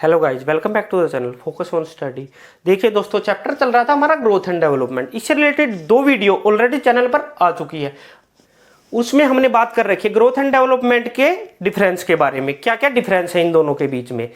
Hello guys, welcome back to the channel focus on study. देखिए दोस्तों, chapter चल रहा था हमारा ग्रोथ एंड डेवलपमेंट। इससे रिलेटेड 2 वीडियो ऑलरेडी चैनल पर आ चुकी है। उसमें हमने बात कर रखी है ग्रोथ एंड डेवलपमेंट के डिफरेंस के बारे में, क्या क्या डिफरेंस है इन दोनों के बीच में,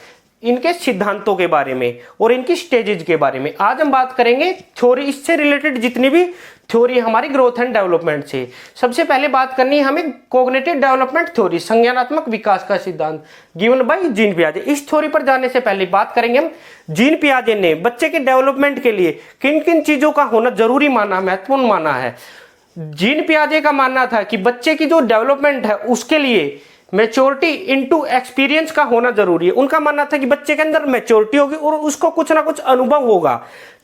इनके सिद्धांतों के बारे में और इनकी स्टेजेज के बारे में। आज हम बात करेंगे थ्योरी, इससे रिलेटेड जितनी भी थ्योरी हमारी ग्रोथ एंड डेवलपमेंट से। सबसे पहले बात करनी है हमें कॉग्निटिव डेवलपमेंट थ्योरी, संज्ञानात्मक विकास का सिद्धांत, गिवन बाय जीन पियाजे। इस थ्योरी पर जाने से पहले बात करेंगे हम जीन पियाजे ने बच्चे के डेवलपमेंट के लिए किन किन चीजों का होना जरूरी माना, महत्वपूर्ण माना है। जीन पियाजे का मानना था कि बच्चे की जो डेवलपमेंट है उसके लिए मैच्योरिटी इनटू एक्सपीरियंस का होना जरूरी है। उनका मानना था कि बच्चे के अंदर मैच्योरिटी होगी और उसको कुछ ना कुछ अनुभव होगा,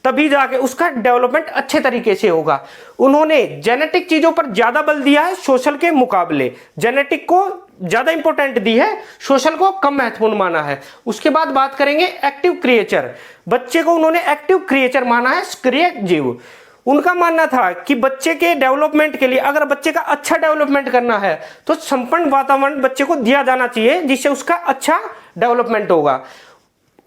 तभी जाके उसका डेवलपमेंट अच्छे तरीके से होगा। उन्होंने जेनेटिक चीजों पर ज्यादा बल दिया है सोशल के मुकाबले, जेनेटिक को ज्यादा इंपॉर्टेंट दी है, सोशल को कम महत्वपूर्ण माना है। उसके बाद बात करेंगे एक्टिव क्रिएचर, बच्चे को उन्होंने एक्टिव क्रिएचर माना है, सक्रिय जीव। उनका मानना था कि बच्चे के डेवलपमेंट के लिए, अगर बच्चे का अच्छा डेवलपमेंट करना है तो संपूर्ण वातावरण बच्चे को दिया जाना चाहिए जिससे उसका अच्छा डेवलपमेंट होगा।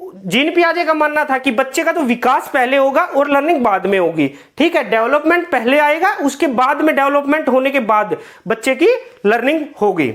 जीन पियाजे का मानना था कि बच्चे का तो विकास पहले होगा और लर्निंग बाद में होगी। ठीक है, डेवलपमेंट पहले आएगा, उसके बाद में डेवलपमेंट होने के बाद बच्चे की लर्निंग होगी।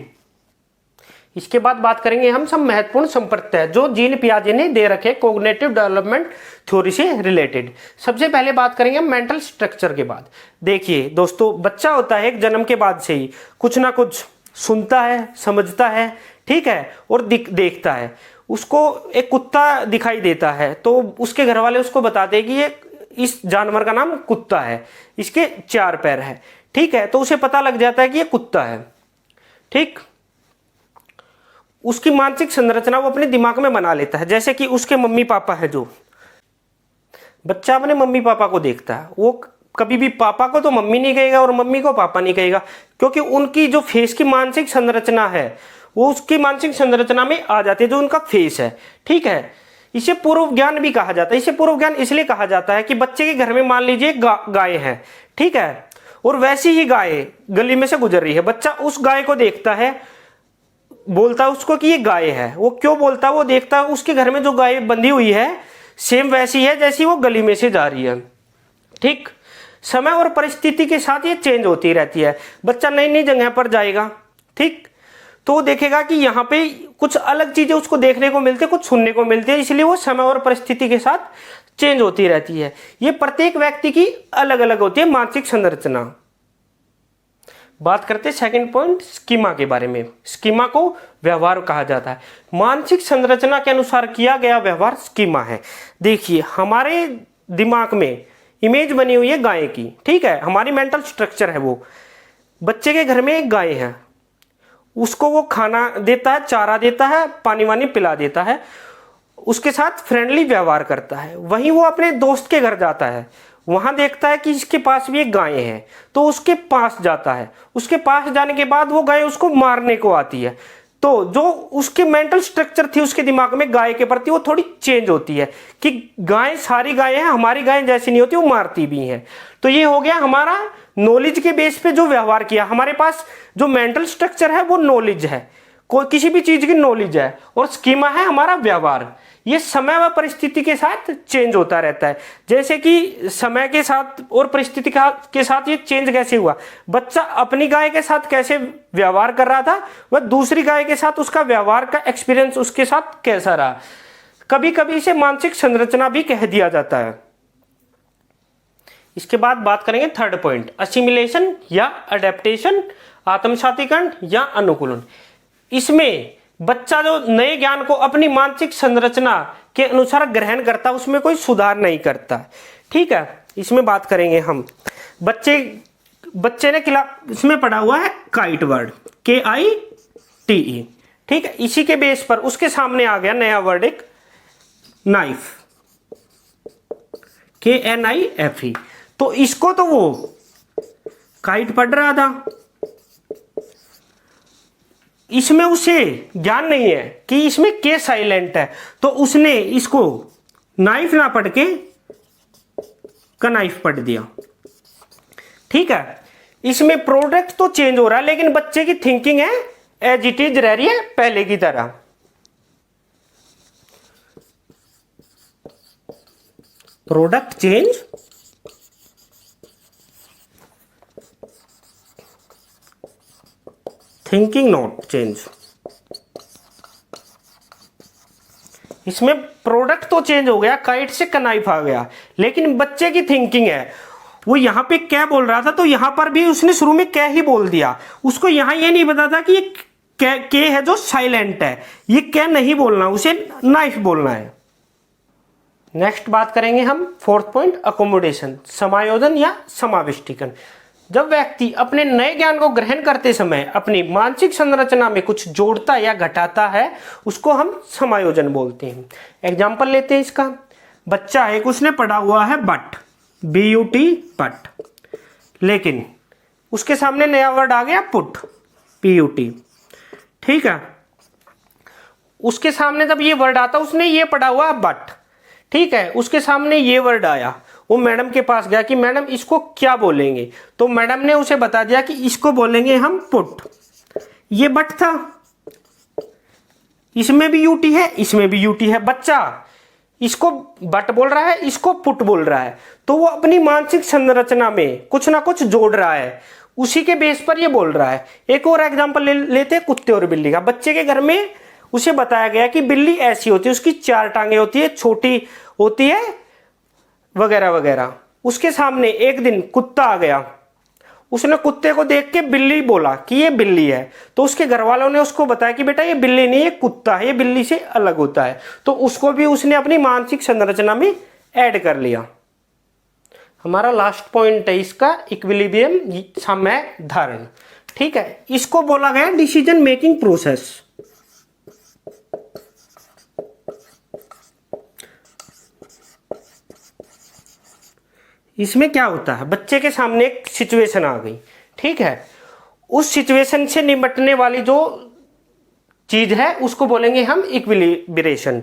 इसके बाद बात करेंगे हम सब महत्वपूर्ण संप्रत्यय जो जीन पियाजे ने दे रखे कॉग्निटिव डेवलपमेंट थ्योरी से रिलेटेड। सबसे पहले बात करेंगे हम मेंटल स्ट्रक्चर के बाद। देखिए दोस्तों, बच्चा होता है एक जन्म के बाद से ही कुछ ना कुछ सुनता है, समझता है, ठीक है, और देखता है। उसको एक कुत्ता दिखाई देता है तो उसके घर वाले उसको बताते हैं कि ये इस जानवर का नाम कुत्ता है, इसके 4 पैर है, ठीक है, तो उसे पता लग जाता है कि ये कुत्ता है। ठीक, उसकी मानसिक संरचना वो अपने दिमाग में बना लेता है। जैसे कि उसके मम्मी पापा है, जो बच्चा अपने मम्मी पापा को देखता है, वो कभी भी पापा को तो मम्मी नहीं कहेगा और मम्मी को पापा नहीं कहेगा, क्योंकि उनकी जो फेस की मानसिक संरचना है वो उसकी मानसिक संरचना में आ जाती है, जो उनका फेस है। ठीक है, इसे पूर्व ज्ञान भी कहा जाता है। इसे पूर्व ज्ञान इसलिए कहा जाता है कि बच्चे के घर में मान लीजिए गाय है, ठीक है, और वैसी ही गाय गली में से गुजर रही है। बच्चा उस गाय को देखता है, बोलता है उसको कि ये गाय है। वो क्यों बोलता है, वो देखता है उसके घर में जो गाय बंधी हुई है सेम वैसी है जैसी वो गली में से जा रही है। ठीक, समय और परिस्थिति के साथ ये चेंज होती रहती है। बच्चा नई नई जगह पर जाएगा, ठीक, तो वो देखेगा कि यहाँ पे कुछ अलग चीजें उसको देखने को मिलती है, कुछ सुनने को मिलती है, इसलिए वो समय और परिस्थिति के साथ चेंज होती रहती है। ये प्रत्येक व्यक्ति की अलग अलग होती है मानसिक संरचना। बात करते हैं सेकंड पॉइंट, स्कीमा के बारे में। स्कीमा को व्यवहार कहा जाता है। मानसिक संरचना के अनुसार किया गया व्यवहार स्कीमा है। देखिए, हमारे दिमाग में इमेज बनी हुई है गाय की, ठीक है, हमारी मेंटल स्ट्रक्चर है वो। बच्चे के घर में एक गाय है, उसको वो खाना देता है, चारा देता है, पानी वानी पिला देता है, उसके साथ फ्रेंडली व्यवहार करता है। वहीं वो अपने दोस्त के घर जाता है, वहां देखता है कि इसके पास भी एक गाय है, तो उसके पास जाता है। उसके पास जाने के बाद वो गाय उसको मारने को आती है, तो जो उसके मेंटल स्ट्रक्चर थी उसके दिमाग में गाय के प्रति, वो थोड़ी चेंज होती है कि गाय, सारी गायें हैं, हमारी गाय जैसी नहीं होती, वो मारती भी हैं। तो ये हो गया हमारा नॉलेज के बेस पे जो व्यवहार किया। हमारे पास जो मेंटल स्ट्रक्चर है वो नॉलेज है, कोई किसी भी चीज की नॉलेज है, और स्कीमा है हमारा व्यवहार। ये समय व परिस्थिति के साथ चेंज होता रहता है। जैसे कि समय के साथ और परिस्थिति के साथ ये चेंज कैसे हुआ, बच्चा अपनी गाय के साथ कैसे व्यवहार कर रहा था, वह दूसरी गाय के साथ उसका व्यवहार का एक्सपीरियंस उसके साथ कैसा रहा। कभी कभी इसे मानसिक संरचना भी कह दिया जाता है। इसके बाद बात करेंगे थर्ड पॉइंट, असिमिलेशन या अडेप्टेशन, आत्मसातीकरण या अनुकूलन। इसमें बच्चा जो नए ज्ञान को अपनी मानसिक संरचना के अनुसार ग्रहण करता है, उसमें कोई सुधार नहीं करता। ठीक है, इसमें बात करेंगे हम बच्चे ने इसमें पढ़ा हुआ है काइट वर्ड, KITE, ठीक है, इसी के बेस पर उसके सामने आ गया नया वर्ड एक नाइफ, KNIFE। तो इसको तो वो काइट पढ़ रहा था, इसमें उसे ज्ञान नहीं है कि इसमें के साइलेंट है, तो उसने इसको नाइफ ना पढ़ के कनाइफ पढ़ दिया। ठीक है, इसमें प्रोडक्ट तो चेंज हो रहा है लेकिन बच्चे की थिंकिंग है एज इट इज रह रही है पहले की तरह। Product change, thinking not change. इसमें प्रोडक्ट तो चेंज हो गया, काइट से कनाइफ आ गया, लेकिन बच्चे की थिंकिंग है, वो यहां पे क्या बोल रहा था तो यहां पर भी उसने शुरू में क्या ही बोल दिया। उसको यहां ये नहीं पता था कि ये के है जो साइलेंट है, ये क्या नहीं बोलना, उसे नाइफ बोलना है। नेक्स्ट बात करेंगे हम फोर्थ पॉइंट, अकोमोडेशन, समायोजन या समाविष्टीकरण। जब व्यक्ति अपने नए ज्ञान को ग्रहण करते समय अपनी मानसिक संरचना में कुछ जोड़ता या घटाता है, उसको हम समायोजन बोलते हैं। एग्जाम्पल लेते हैं इसका। बच्चा है, उसने पढ़ा हुआ है बट, BUT बट, लेकिन उसके सामने नया वर्ड आ गया पुट, PUT। ठीक है, उसके सामने जब ये वर्ड आता, उसने ये पढ़ा हुआ बट, ठीक है, उसके सामने ये वर्ड आया, वो मैडम के पास गया कि मैडम इसको क्या बोलेंगे, तो मैडम ने उसे बता दिया कि इसको बोलेंगे हम पुट। ये बट था, इसमें भी UT है, इसमें भी UT है। बच्चा इसको बट बोल रहा है, इसको पुट बोल रहा है, तो वो अपनी मानसिक संरचना में कुछ ना कुछ जोड़ रहा है, उसी के बेस पर ये बोल रहा है। एक और एग्जांपल लेते हैं कुत्ते और बिल्ली का। बच्चे के घर में उसे बताया गया कि बिल्ली ऐसी होती है, उसकी 4 टांगे होती है, छोटी होती है, वगैरह वगैरह। उसके सामने एक दिन कुत्ता आ गया, उसने कुत्ते को देख के बिल्ली बोला कि ये बिल्ली है, तो उसके घर वालों ने उसको बताया कि बेटा ये बिल्ली नहीं, ये कुत्ता है, ये बिल्ली से अलग होता है। तो उसको भी उसने अपनी मानसिक संरचना में ऐड कर लिया। हमारा लास्ट पॉइंट है इसका, इक्विलिब्रियम, समय धारण। ठीक है, इसको बोला गया डिसीजन मेकिंग प्रोसेस। इसमें क्या होता है, बच्चे के सामने एक सिचुएशन आ गई, ठीक है, उस सिचुएशन से निपटने वाली जो चीज है उसको बोलेंगे हम इक्विलिब्रेशन।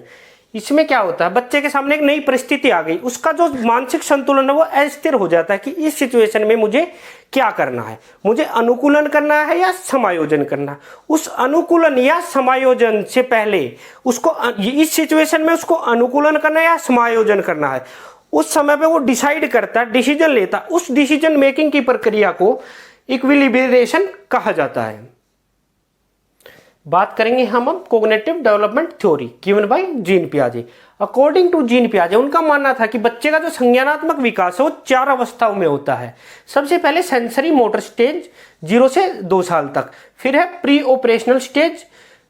इसमें क्या होता है, बच्चे के सामने एक नई परिस्थिति आ गई, उसका जो मानसिक संतुलन है वो अस्थिर हो जाता है कि इस सिचुएशन में मुझे क्या करना है, मुझे अनुकूलन करना है या समायोजन करना। उस अनुकूलन या समायोजन से पहले उसको इस सिचुएशन में उसको अनुकूलन करना है या समायोजन करना है, उस समय पे वो डिसाइड करता है, डिसीजन लेता, उस डिसीजन मेकिंग की प्रक्रिया को इक्विलिब्रेशन कहा जाता है। बात करेंगे हम अब cognitive development theory given by Jean पियाजे। अकॉर्डिंग टू जीन पियाजे, उनका मानना था कि बच्चे का जो संज्ञानात्मक विकास है वो 4 अवस्थाओं में होता है। सबसे पहले सेंसरी मोटर स्टेज 0 से 2 साल तक, फिर है प्री ऑपरेशनल स्टेज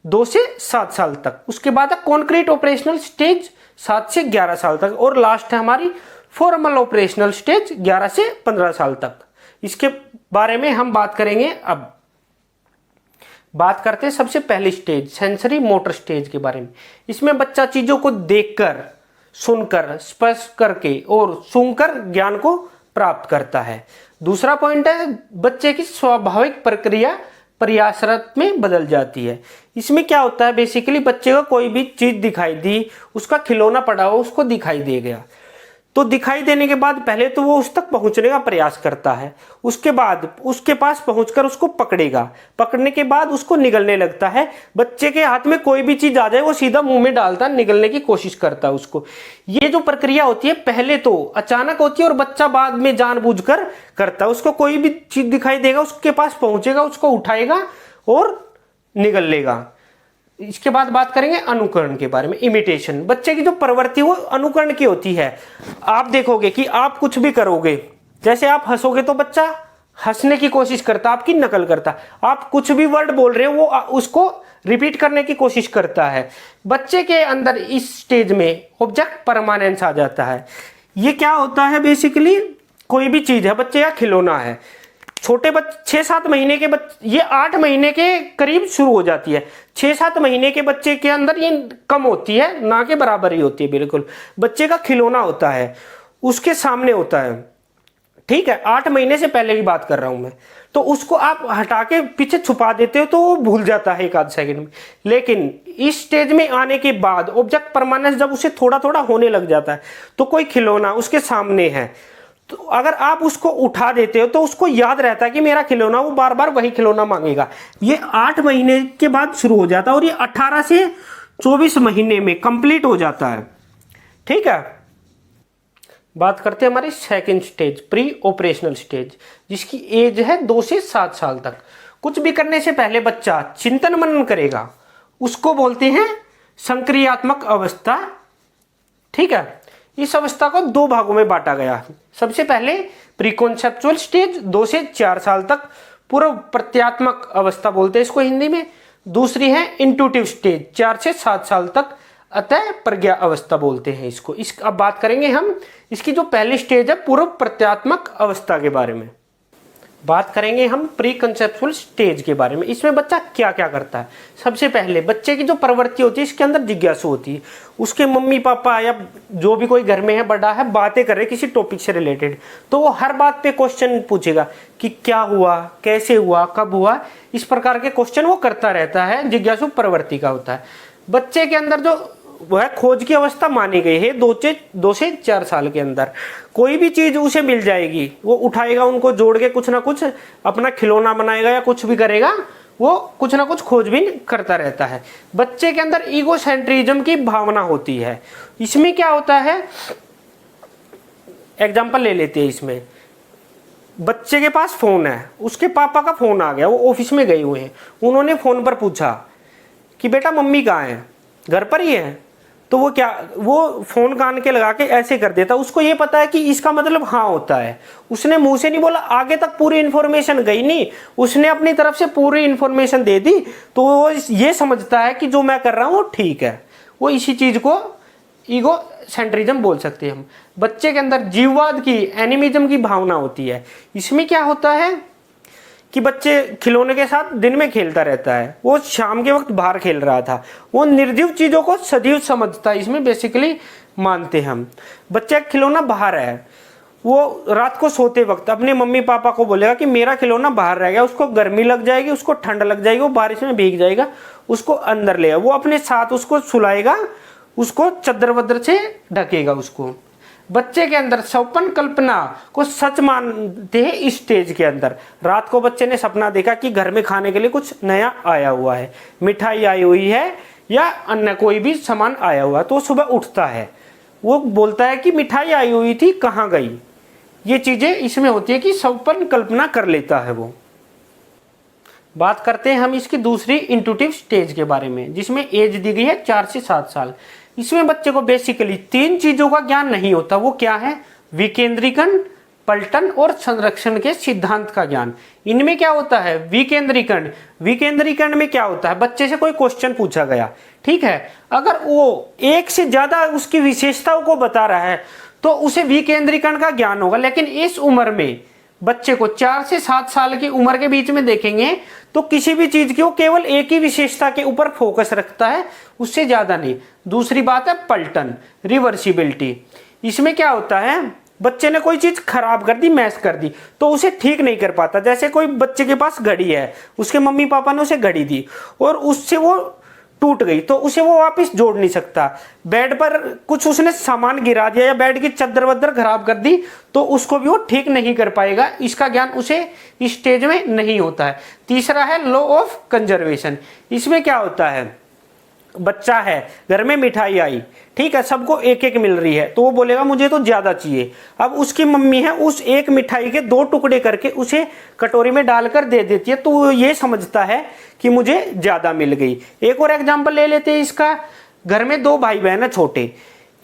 2 से 7 साल तक, उसके बाद है कॉन्क्रीट ऑपरेशनल स्टेज 7 से 11 साल तक, और लास्ट है हमारी फॉर्मल ऑपरेशनल स्टेज 11 से 15 साल तक। इसके बारे में हम बात करेंगे। अब बात करते हैं सबसे पहली स्टेज, सेंसरी मोटर स्टेज के बारे में। इसमें बच्चा चीजों को देखकर, सुनकर, स्पर्श करके और सूंघकर ज्ञान को प्राप्त करता है। दूसरा पॉइंट है बच्चे की स्वाभाविक प्रक्रिया प्रयासरत में बदल जाती है। इसमें क्या होता है, बेसिकली बच्चे को कोई भी चीज दिखाई दी, उसका खिलौना पड़ा हो उसको दिखाई दे गया, तो दिखाई देने के बाद पहले तो वो उस तक पहुंचने का प्रयास करता है, उसके बाद उसके पास पहुंचकर उसको पकड़ेगा, पकड़ने के बाद उसको निगलने लगता है। बच्चे के हाथ में कोई भी चीज आ जाए वो सीधा मुंह में डालता है, निगलने की कोशिश करता है उसको। ये जो प्रक्रिया होती है पहले तो अचानक होती है और बच्चा बाद में जानबूझकर करता है। उसको कोई भी चीज दिखाई देगा, उसके पास पहुंचेगा, उसको उठाएगा और निगल लेगा। इसके बाद बात करेंगे अनुकरण के बारे में, इमिटेशन। बच्चे की जो प्रवृत्ति वो अनुकरण की होती है। आप देखोगे कि आप कुछ भी करोगे, जैसे आप हंसोगे तो बच्चा हंसने की कोशिश करता, आपकी नकल करता। आप कुछ भी वर्ड बोल रहे हो वो उसको रिपीट करने की कोशिश करता है। बच्चे के अंदर इस स्टेज में ऑब्जेक्ट परमानेंस आ जाता है। ये क्या होता है, बेसिकली कोई भी चीज है, बच्चे का खिलौना है, छोटे बच्चे 6-7 महीने के बच्चे, ये 8 महीने के करीब शुरू हो जाती है। 6-7 महीने के बच्चे के अंदर ये कम होती है, ना के बराबर ही होती है। बिल्कुल बच्चे का खिलौना होता है, उसके सामने होता है, ठीक है, 8 महीने से पहले की बात कर रहा हूं मैं। तो उसको आप हटा के पीछे छुपा देते हो तो वो भूल जाता है 1 आध सेकंड में। लेकिन इस स्टेज में आने के बाद ऑब्जेक्ट परमानेंस जब उसे थोड़ा थोड़ा होने लग जाता है, तो कोई खिलौना उसके सामने है, तो अगर आप उसको उठा देते हो तो उसको याद रहता है कि मेरा खिलौना, वो बार बार वही खिलौना मांगेगा। ये 8 महीने के बाद शुरू हो जाता है और ये 18 से 24 महीने में कंप्लीट हो जाता है, ठीक है। बात करते हैं हमारी second stage, pre operational stage, जिसकी एज है 2 से 7 साल तक। कुछ भी करने से पहले बच्चा चिंतन मनन करेगा, उसको बोलते हैं संक्रियात्मक अवस्था। ठीक है, इस अवस्था को 2 भागों में बांटा गया। सबसे पहले प्री कॉन्सेप्चुअल स्टेज 2 से 4 साल तक, पूर्व प्रत्यात्मक अवस्था बोलते हैं इसको हिंदी में। दूसरी है इंट्यूटिव स्टेज 4 से 7 साल तक, अतः प्रज्ञा अवस्था बोलते हैं इसको। अब बात करेंगे हम इसकी जो पहली स्टेज है पूर्व प्रत्यात्मक अवस्था के बारे में। बात करेंगे हम प्री कंसेप्चुअल स्टेज के बारे में। इसमें बच्चा क्या क्या करता है। सबसे पहले बच्चे की जो प्रवृत्ति होती है, इसके अंदर जिज्ञासु होती है। उसके मम्मी पापा या जो भी कोई घर में है बड़ा है, बातें कर रहे किसी टॉपिक से रिलेटेड, तो वो हर बात पे क्वेश्चन पूछेगा कि क्या हुआ, कैसे हुआ, कब हुआ। इस प्रकार के क्वेश्चन वो करता रहता है, जिज्ञासु प्रवृत्ति का होता है। बच्चे के अंदर जो वह खोज की अवस्था मानी गई है 2 से 4 साल के अंदर। कोई भी चीज उसे मिल जाएगी, वो उठाएगा, उनको जोड़ के कुछ ना कुछ अपना खिलौना बनाएगा या कुछ भी करेगा, वो कुछ ना कुछ खोजबीन करता रहता है। बच्चे के अंदर ईगोसेंट्रिज्म की भावना होती है। इसमें क्या होता है, एग्जाम्पल ले लेते हैं। इसमें बच्चे के पास फोन है, उसके पापा का फोन आ गया, वो ऑफिस में गए हुए हैं। उन्होंने फोन पर पूछा कि बेटा मम्मी कहाँ है, घर पर ही है। तो वो फोन कान के लगा के ऐसे कर देता। उसको ये पता है कि इसका मतलब हाँ होता है। उसने मुंह से नहीं बोला, आगे तक पूरी इन्फॉर्मेशन गई नहीं, उसने अपनी तरफ से पूरी इन्फॉर्मेशन दे दी। तो वो ये समझता है कि जो मैं कर रहा हूँ वो ठीक है। वो इसी चीज को ईगो सेंट्रिज्म बोल सकते हैं हम। बच्चे के अंदर जीववाद की, एनिमिज्म की भावना होती है। इसमें क्या होता है कि बच्चे खिलौने के साथ दिन में खेलता रहता है, वो शाम के वक्त बाहर खेल रहा था। वो निर्जीव चीजों को सजीव समझता है, इसमें बेसिकली मानते हम। बच्चा खिलौना बाहर है, वो रात को सोते वक्त अपने मम्मी पापा को बोलेगा कि मेरा खिलौना बाहर रह गया। उसको गर्मी लग जाएगी, उसको ठंड लग जाएगी, वो बारिश में भीग जाएगा, उसको अंदर ले वो अपने साथ उसको सुलाएगा, उसको चद्दर वद्दर से ढकेगा उसको। बच्चे के अंदर सपन कल्पना को सच मानते हैं। इस स्टेज के अंदर रात को बच्चे ने सपना देखा कि घर में खाने के लिए कुछ नया आया हुआ है, मिठाई आई हुई है या अन्य कोई भी सामान आया हुआ है, तो सुबह उठता है, वो बोलता है कि मिठाई आई हुई थी, कहाँ गई। ये चीजें इसमें होती है कि सपन कल्पना कर लेता है वो। बात करते हैं हम इसकी दूसरी इंट्यूटिव स्टेज के बारे में, जिसमें एज दी गई है 4 से 7 साल। इसमें बच्चे को बेसिकली 3 चीजों का ज्ञान नहीं होता। वो क्या है, विकेंद्रीकरण, पलटन और संरक्षण के सिद्धांत का ज्ञान। इनमें क्या होता है, विकेंद्रीकरण में क्या होता है, बच्चे से कोई क्वेश्चन पूछा गया, ठीक है, अगर वो एक से ज्यादा उसकी विशेषताओं को बता रहा है तो उसे विकेंद्रीकरण का ज्ञान होगा। लेकिन इस उम्र में बच्चे को 4 से 7 साल की उम्र के बीच में देखेंगे तो किसी भी चीज की वो केवल एक ही विशेषता के ऊपर फोकस रखता है, उससे ज्यादा नहीं। दूसरी बात है पलटन, रिवर्सिबिलिटी। इसमें क्या होता है, बच्चे ने कोई चीज खराब कर दी, मैस कर दी, तो उसे ठीक नहीं कर पाता। जैसे कोई बच्चे के पास घड़ी है, उसके मम्मी पापा ने उसे घड़ी दी और उससे वो टूट गई, तो उसे वो वापस जोड़ नहीं सकता। बेड पर कुछ उसने सामान गिरा दिया या बेड की चद्दर वद्दर खराब कर दी, तो उसको भी वो ठीक नहीं कर पाएगा। इसका ज्ञान उसे इस स्टेज में नहीं होता है। तीसरा है लॉ ऑफ कंजर्वेशन। इसमें क्या होता है, बच्चा है, घर में मिठाई आई, ठीक है, सबको एक एक मिल रही है, तो वो बोलेगा मुझे तो ज्यादा चाहिए। अब उसकी मम्मी है, उस एक मिठाई के 2 टुकड़े करके उसे कटोरी में डालकर दे देती है, तो वो ये समझता है कि मुझे ज्यादा मिल गई। एक और एग्जांपल ले लेते हैं इसका। घर में 2 भाई बहन है छोटे,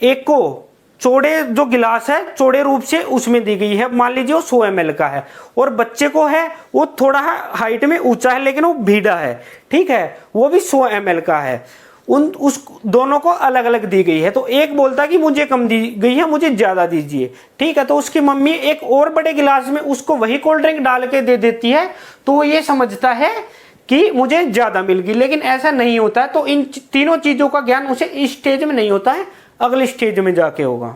एक को चौड़े जो गिलास है चौड़े रूप से उसमें दी गई है, मान लीजिए वो 100 ml का है, और बच्चे को है वो थोड़ा हाइट में ऊंचा है लेकिन वो भीड़ा है, ठीक है, वो भी 100 ml का है। उस दोनों को अलग अलग दी गई है, तो एक बोलता है कि मुझे कम दी गई है, मुझे ज्यादा दीजिए, ठीक है, तो उसकी मम्मी एक और बड़े गिलास में उसको वही कोल्ड ड्रिंक डाल के दे देती है, तो वो ये समझता है कि मुझे ज्यादा मिल गई। लेकिन ऐसा नहीं होता है। तो इन तीनों चीजों का ज्ञान उसे इस स्टेज में नहीं होता है, अगले स्टेज में जाके होगा।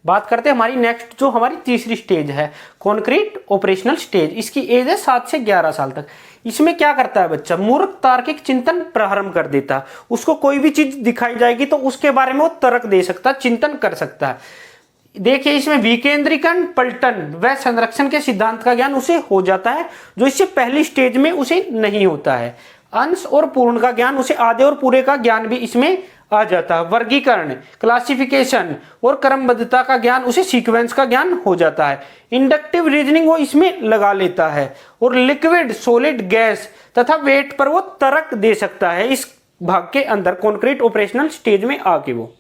बात करते हैं हमारी नेक्स्ट, जो हमारी तीसरी स्टेज है, कॉन्क्रीट ऑपरेशनल स्टेज। इसकी एज है 7 से 11 साल तक। इसमें क्या करता है बच्चा, मूर्ख तार्किक चिंतन प्रारंभ कर देता है। उसको कोई भी चीज दिखाई जाएगी तो उसके बारे में वो तर्क दे सकता है, चिंतन कर सकता है। देखिए इसमें विकेंद्रीकरण, पलटन व संरक्षण के सिद्धांत का ज्ञान उसे हो जाता है, जो इससे पहली स्टेज में उसे नहीं होता है। अंश और पूर्ण का ज्ञान, उसे आधे और पूरे का ज्ञान भी इसमें आ जाता है। वर्गीकरण, क्लासिफिकेशन और क्रमबद्धता का ज्ञान उसे सीक्वेंस का ज्ञान हो जाता है। इंडक्टिव रीजनिंग वो इसमें लगा लेता है। और लिक्विड, सॉलिड, गैस तथा वेट पर वो तर्क दे सकता है इस भाग के अंदर, कॉन्क्रीट ऑपरेशनल स्टेज में आके। वो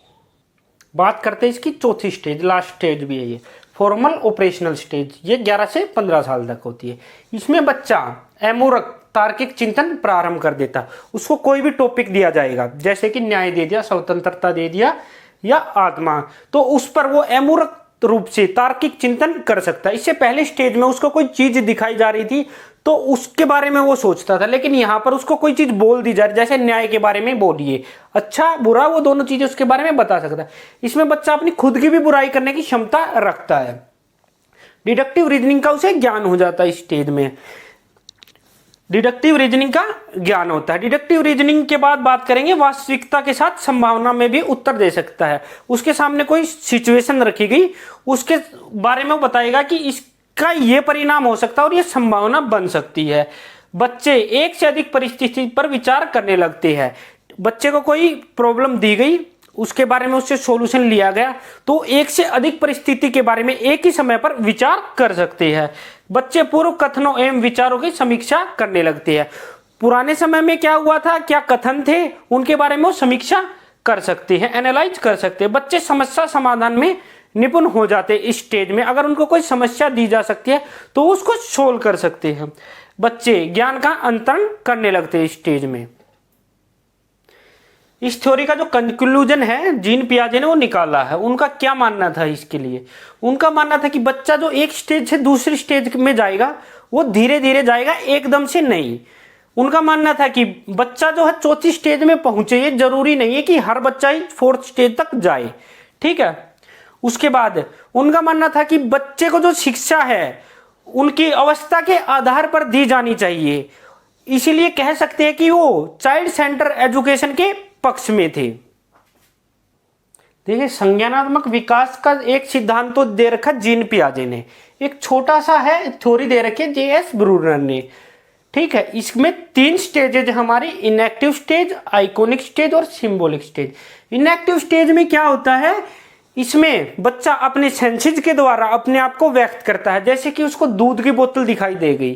बात करते हैं इसकी चौथी स्टेज, लास्ट स्टेज भी है ये, फॉर्मल ऑपरेशनल स्टेज। ये 11 से 15 साल तक होती है। इसमें बच्चा अमूर्त तार्किक चिंतन प्रारंभ कर देता। उसको कोई भी टॉपिक दिया जाएगा, जैसे कि न्याय दे दिया, स्वतंत्रता दे दिया या आत्मा, तो उस पर वो अमूर्त रूप से तार्किक चिंतन कर सकता है। इससे पहले स्टेज में उसको कोई चीज दिखाई जा रही थी तो उसके बारे में वो सोचता था, लेकिन यहाँ पर उसको कोई चीज बोल दी जा रही, जैसे न्याय के बारे में बोलिए, अच्छा बुरा, वो दोनों चीजें उसके बारे में बता सकता है। इसमें बच्चा अपनी खुद की भी बुराई करने की क्षमता रखता है। डिडक्टिव रीजनिंग का उसे ज्ञान हो जाता है इस स्टेज में। डिडक्टिव रीजनिंग का ज्ञान होता है। डिडक्टिव रीजनिंग के बाद बात करेंगे वास्तविकता के साथ संभावना में भी उत्तर दे सकता है। उसके सामने कोई सिचुएशन रखी गई, उसके बारे में वो बताएगा कि इसका ये परिणाम हो सकता है और ये संभावना बन सकती है। बच्चे एक से अधिक परिस्थिति पर विचार करने लगते हैं। बच्चे को कोई प्रॉब्लम दी गई, उसके बारे में उससे सॉल्यूशन लिया गया, तो एक से अधिक परिस्थिति के बारे में एक ही समय पर विचार कर सकते हैं। बच्चे पूर्व कथनों एवं विचारों की समीक्षा करने लगते हैं। पुराने समय में क्या हुआ था, क्या कथन थे, उनके बारे में वो समीक्षा कर सकते हैं, एनालाइज कर सकते हैं। बच्चे समस्या समाधान में निपुण हो जाते हैं इस स्टेज में। अगर उनको कोई समस्या दी जा सकती है तो उसको सोल्व कर सकते हैं। बच्चे ज्ञान का अंतरण करने लगते हैं इस स्टेज में। इस थ्योरी का जो कंक्लूजन है जीन पियाजे ने वो निकाला है। उनका क्या मानना था इसके लिए? उनका मानना था कि बच्चा जो एक स्टेज से दूसरी स्टेज में जाएगा वो धीरे धीरे जाएगा, एकदम से नहीं। उनका मानना था कि बच्चा जो है चौथी स्टेज में पहुंचे, ये जरूरी नहीं है कि हर बच्चा ही फोर्थ स्टेज तक जाए, ठीक है। उसके बाद उनका मानना था कि बच्चे को जो शिक्षा है उनकी अवस्था के आधार पर दी जानी चाहिए। इसीलिए कह सकते हैं कि वो चाइल्ड सेंटर एजुकेशन के पक्ष में थे। देखिए, संज्ञानात्मक विकास का एक सिद्धांत तो दे रखा जीन पियाजे ने, एक छोटा सा है थ्योरी दे रखी है जेएस ब्रूनर ने, ठीक है। इसमें 3 स्टेजेज हमारी, इनएक्टिव स्टेज, आइकॉनिक स्टेज और सिंबॉलिक स्टेज। इनएक्टिव स्टेज में क्या होता है, इसमें बच्चा अपने सेंसेस के द्वारा अपने आप को व्यक्त करता है। जैसे कि उसको दूध की बोतल दिखाई दे गई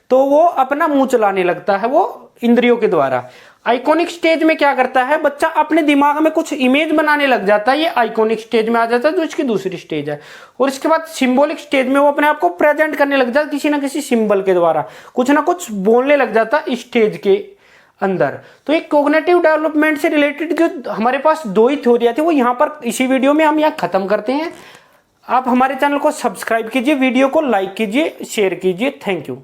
तो वो अपना मुंह चलाने लगता है, वो इंद्रियों के द्वारा। आइकॉनिक स्टेज में क्या करता है, बच्चा अपने दिमाग में कुछ इमेज बनाने लग जाता है, ये आइकॉनिक स्टेज में आ जाता है, जो इसकी दूसरी स्टेज है। और इसके बाद सिंबॉलिक स्टेज में वो अपने आप को प्रेजेंट करने लग जाता है, किसी ना किसी सिंबल के द्वारा कुछ ना कुछ बोलने लग जाता है इस स्टेज के अंदर। तो एक कॉग्निटिव डेवलपमेंट से रिलेटेड जो हमारे पास 2 ही थ्योरियां थी वो यहाँ पर इसी वीडियो में हम यहाँ खत्म करते हैं। आप हमारे चैनल को सब्सक्राइब कीजिए, वीडियो को लाइक कीजिए, शेयर कीजिए। Thank you.